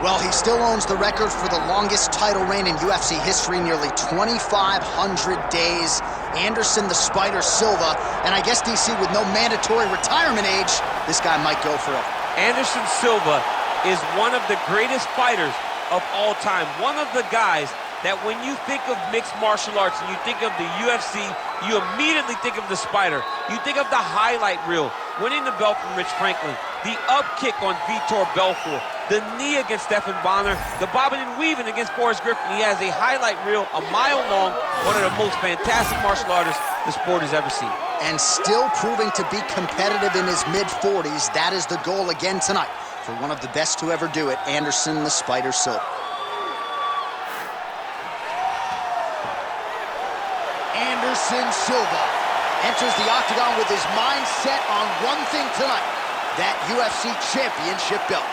Well, he still owns the record for the longest title reign in UFC history, nearly 2,500 days. Anderson the Spider Silva, and I guess, DC, with no mandatory retirement age, this guy might go forever. Anderson Silva is one of the greatest fighters of all time. One of the guys that when you think of mixed martial arts and you think of the UFC, you immediately think of the Spider. You think of the highlight reel, winning the belt from Rich Franklin, the up kick on Vitor Belfort, the knee against Stephan Bonner, the bobbing and weaving against Forrest Griffin. He has a highlight reel a mile long, one of the most fantastic martial artists the sport has ever seen. And still proving to be competitive in his mid-40s. That is the goal again tonight for one of the best to ever do it, Anderson the Spider Silva. Anderson Silva enters the octagon with his mind set on one thing tonight, that UFC championship belt.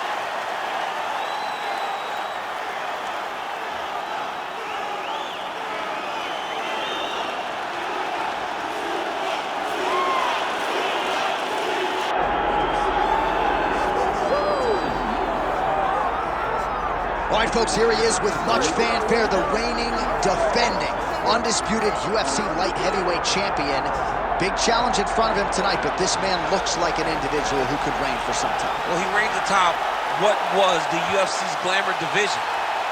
All right, folks, here he is with much fanfare, the reigning, defending, undisputed UFC light heavyweight champion. Big challenge in front of him tonight, but this man looks like an individual who could reign for some time. Well, he reigned atop what was the UFC's glamour division.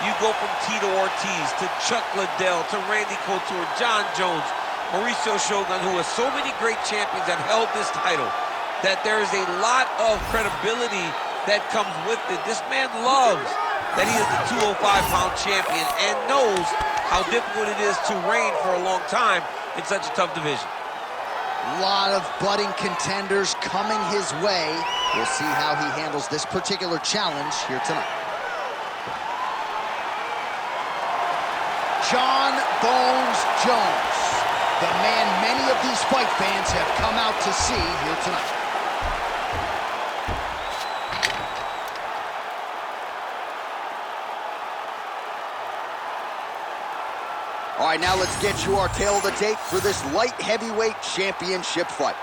You go from Tito Ortiz to Chuck Liddell to Randy Couture, John Jones, Mauricio Shogun, who has so many great champions that held this title, that there is a lot of credibility that comes with it. This man loves that he is the 205-pound champion and knows how difficult it is to reign for a long time in such a tough division. A lot of budding contenders coming his way. We'll see how he handles this particular challenge here tonight. Jon Bones Jones, the man many of these fight fans have come out to see here tonight. All right, now let's get you our tail of the tape for this light heavyweight championship fight.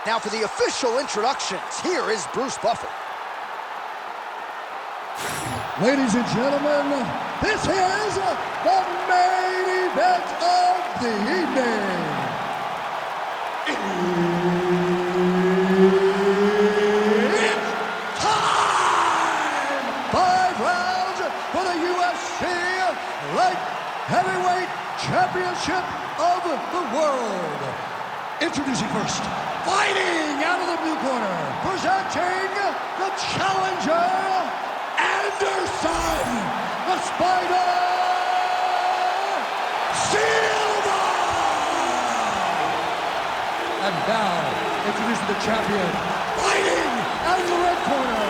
Now for the official introductions, here is Bruce Buffer. Ladies and gentlemen, this is the main event of the evening. It's time! 5 rounds for the UFC Light Heavyweight Championship of the world. Introducing first, fighting out of the blue corner, presenting the challenger, Anderson, the Spider, Silva! And now, introducing the champion, fighting out of the red corner,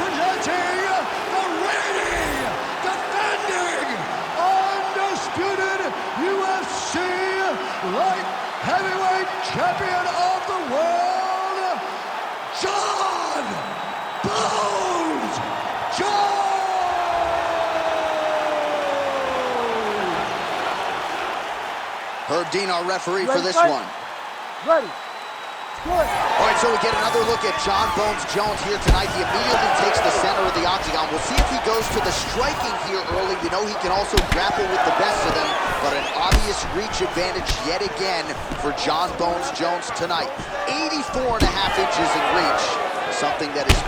presenting the reigning, defending, undisputed UFC light heavyweight champion of the world, Jon Bones Jones! Herb Dean, our referee for this one. Ready. Good. All right, so we get another look at Jon Bones Jones here tonight. He immediately takes the center of the octagon. We'll see if he goes to the striking here early. We know he can also grapple with the best of them, but an obvious reach advantage yet again for Jon Bones Jones tonight. 84.5 inches in reach, something that is...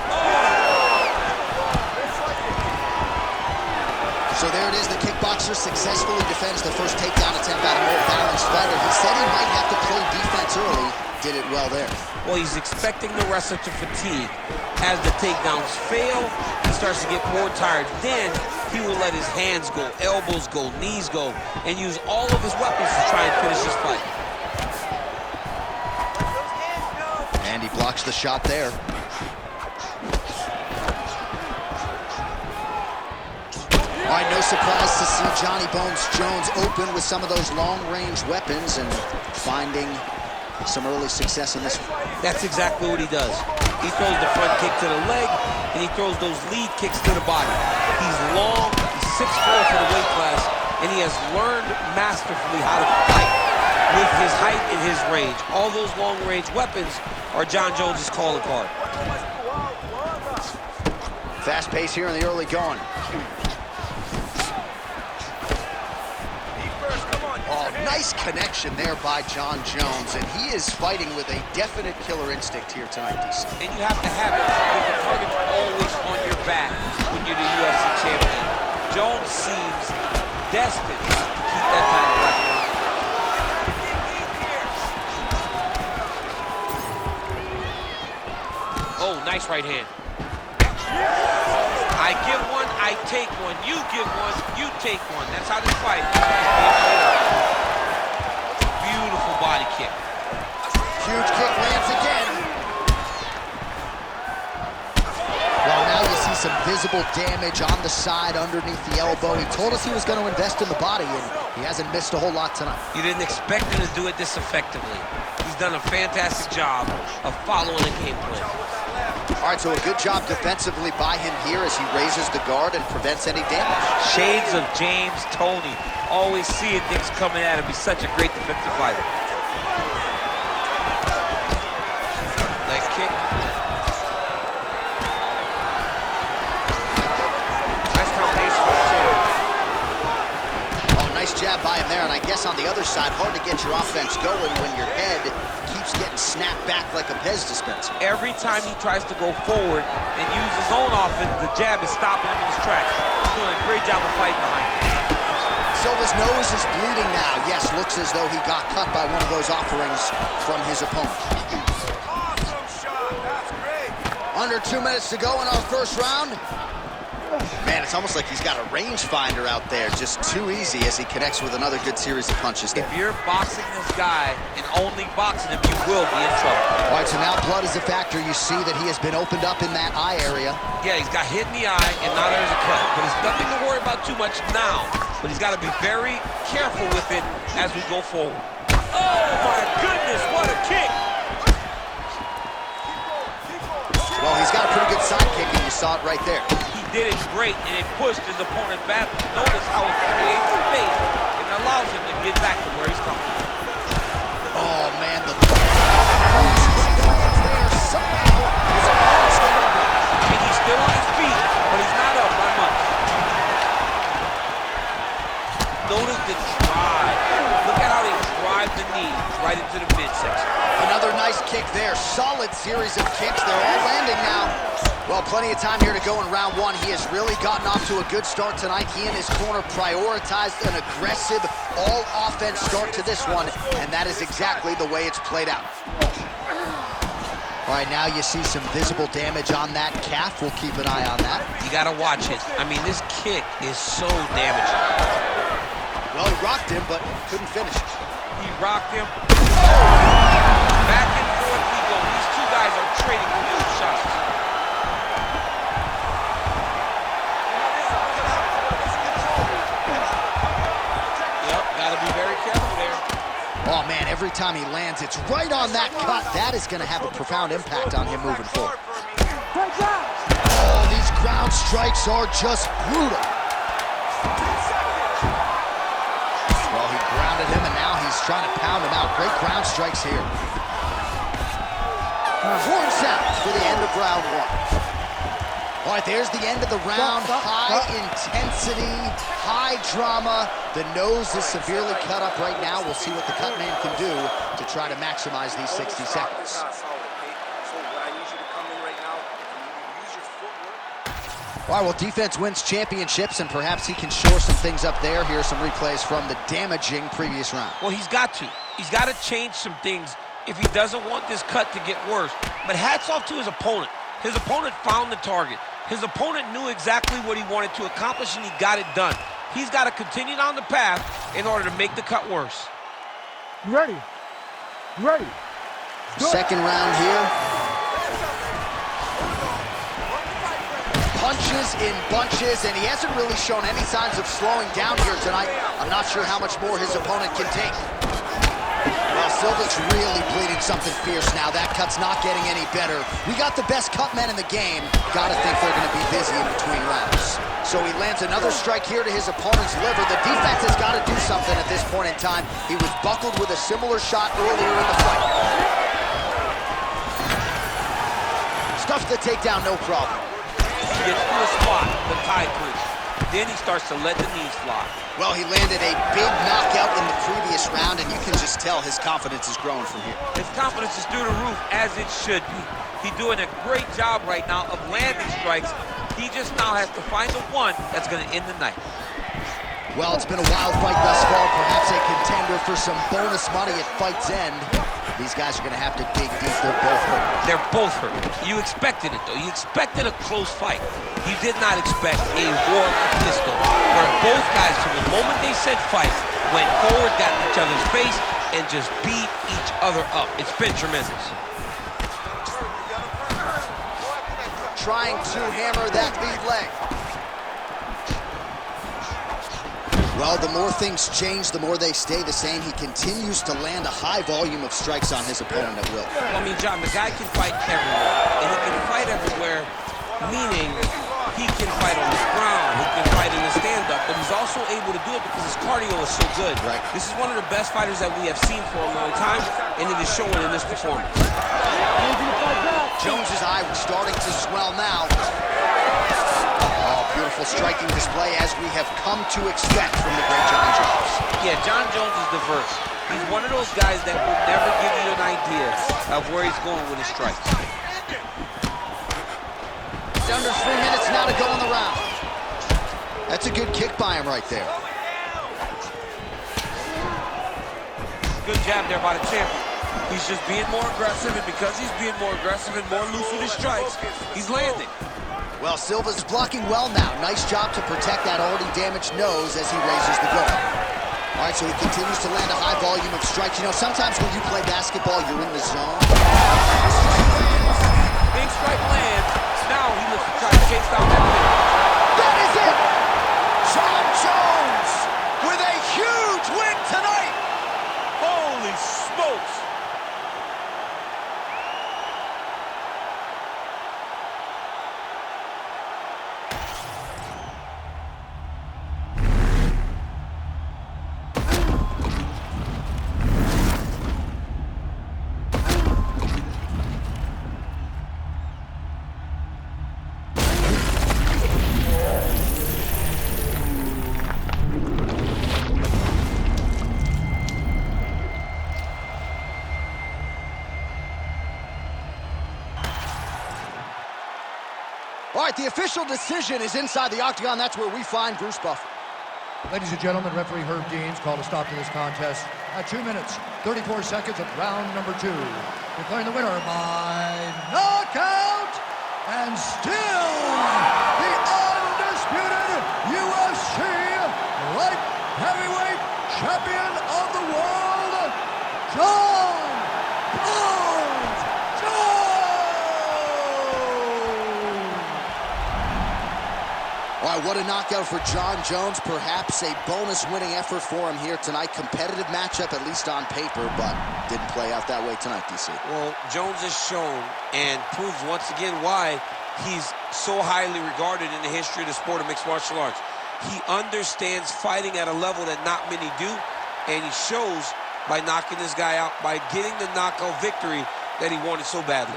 So there it is, the kickboxer successfully defends the first takedown attempt out of more balanced fighter. He said he might have to play defense early. Did it well there. Well, he's expecting the wrestler to fatigue. As the takedowns fail, he starts to get more tired. Then he will let his hands go, elbows go, knees go, and use all of his weapons to try and finish this fight. And he blocks the shot there. All right, no surprise to see Johnny Bones Jones open with some of those long-range weapons and finding some early success in this one. That's exactly what he does. He throws the front kick to the leg, and he throws those lead kicks to the body. He's long, he's 6'4" for the weight class, and he has learned masterfully how to fight with his height and his range. All those long-range weapons are Jon Jones's calling card. Fast pace here in the early going. Oh, nice connection there by Jon Jones, and he is fighting with a definite killer instinct here tonight, DC. And you have to have it with the target always on your back when you're the UFC champion. Jones seems destined to keep that title record. Oh, nice right hand. I give one, I take one. You give one, you take one. That's how this fight is being played out. Beautiful body kick. Huge kick lands again. Well, now you see some visible damage on the side underneath the elbow. He told us he was going to invest in the body, and he hasn't missed a whole lot tonight. You didn't expect him to do it this effectively. He's done a fantastic job of following the game plan. All right, so a good job defensively by him here as he raises the guard and prevents any damage. Shades of James Toney. Always seeing things coming at him. He's such a great defensive fighter. Leg kick. Nice combination for the champ. Oh, nice jab by him there, and I guess on the other side, hard to get your offense going when your head keeps getting snapped back like a Pez dispenser. Every time he tries to go forward and use his own offense, the jab is stopping him in his tracks. He's doing a great job of fighting behind him. Silva's nose is bleeding now. Yes, looks as though he got cut by one of those offerings from his opponent. Awesome shot. That's great. Under 2 minutes to go in our first round. Man, it's almost like he's got a rangefinder out there. Just too easy as he connects with another good series of punches there. If you're boxing this guy and only boxing him, you will be in trouble. All right, so now blood is a factor. You see that he has been opened up in that eye area. Yeah, he's got hit in the eye, and now there's a cut. But it's nothing to worry about too much now. But he's got to be very careful with it as we go forward. Oh, my goodness, what a kick! Well, he's got a pretty good side kick, and you saw it right there. He did it great, and it pushed his opponent back. Notice how it creates space and allows him to get back to where he's coming from. Oh, man, the there somehow. And he's still on his feet, but he's not up by much. Notice the drive. Look at how they drive the knee right into the midsection. Another nice kick there. Solid series of kicks. They're all landing now. Well, plenty of time here to go in round one. He has really gotten off to a good start tonight. He and his corner prioritized an aggressive, all-offense start to this one, and that is exactly the way it's played out. All right, now you see some visible damage on that calf. We'll keep an eye on that. You got to watch it. I mean, this kick is so damaging. Well, he rocked him, but couldn't finish it. He rocked him. Back and forth we go. These two guys are trading new shots. Yep, got to be very careful there. Oh, man, every time he lands, it's right on that cut. That is going to have a profound impact on him moving forward. Oh, these ground strikes are just brutal. Well, he grounded him, and now he's trying to pound him out. Great ground strikes here. Horn sounds for the end of round one. All right, there's the end of the round. High intensity, high drama. The nose is severely cut up right now. We'll see what the cut man can do to try to maximize these 60 seconds. All right, well, defense wins championships, and perhaps he can shore some things up there. Here are some replays from the damaging previous round. Well, he's got to. He's got to change some things if he doesn't want this cut to get worse. But hats off to his opponent. His opponent found the target. His opponent knew exactly what he wanted to accomplish, and he got it done. He's got to continue down the path in order to make the cut worse. You ready? You ready? Second round here. Punches in bunches, and he hasn't really shown any signs of slowing down here tonight. I'm not sure how much more his opponent can take. Well, Silva's really bleeding something fierce now. That cut's not getting any better. We got the best cut men in the game. Gotta think they're gonna be busy in between rounds. So he lands another strike here to his opponent's liver. The defense has got to do something at this point in time. He was buckled with a similar shot earlier in the fight. Stuffs the takedown, no problem. he gets to the spot, the tie clinch. Then he starts to let the knees fly. Well, he landed a big knockout in the previous round, and you can just tell his confidence is growing from here. His confidence is through the roof, as it should be. He's doing a great job right now of landing strikes. He just now has to find the one that's going to end the night. Well, it's been a wild fight thus far, perhaps a contender for some bonus money at fight's end. These guys are going to have to dig deep. They're both hurt. They're both hurt. You expected it, though. You expected a close fight. You did not expect a war pistol, where both guys, from the moment they said fight, went forward, got in each other's face, and just beat each other up. It's been tremendous. Trying to hammer that lead leg. Well, the more things change, the more they stay the same. He continues to land a high volume of strikes on his opponent at will. I mean, John, the guy can fight everywhere. And he can fight everywhere, meaning he can fight on the ground, he can fight in the stand-up, but he's also able to do it because his cardio is so good. Right. This is one of the best fighters that we have seen for a long time, and it is showing in this performance. Jones's eye starting to swell now. Oh, beautiful striking display, as we have come to expect from the great John Jones. Yeah, John Jones is diverse. He's one of those guys that will never give you an idea of where he's going with his strikes. It's under 3 minutes now to go in the round. That's a good kick by him right there. Good jab there by the champion. He's just being more aggressive, and because he's being more aggressive and more loose with his strikes, he's landing. Well, Silva's blocking well now. Nice job to protect that already damaged nose as he raises the guard. All right, so he continues to land a high volume of strikes. You know, sometimes when you play basketball, you're in the zone. Big strike lands. Now he looks to try to chase down that win. That is it! John Jones with a huge win tonight! Holy smokes! All right, the official decision is inside the octagon. That's where we find Bruce Buffer. Ladies and gentlemen, referee Herb Deans called a stop to this contest at 2 minutes, 34 seconds of round number 2. Declaring the winner by knockout, and still the undisputed UFC light heavyweight champion of the world, John Bones Jones! All right, what a knockout for John Jones. Perhaps a bonus winning effort for him here tonight. Competitive matchup, at least on paper, but didn't play out that way tonight, DC. Well, Jones has shown and proves once again why he's so highly regarded in the history of the sport of mixed martial arts. He understands fighting at a level that not many do, and he shows by knocking this guy out, by getting the knockout victory that he wanted so badly.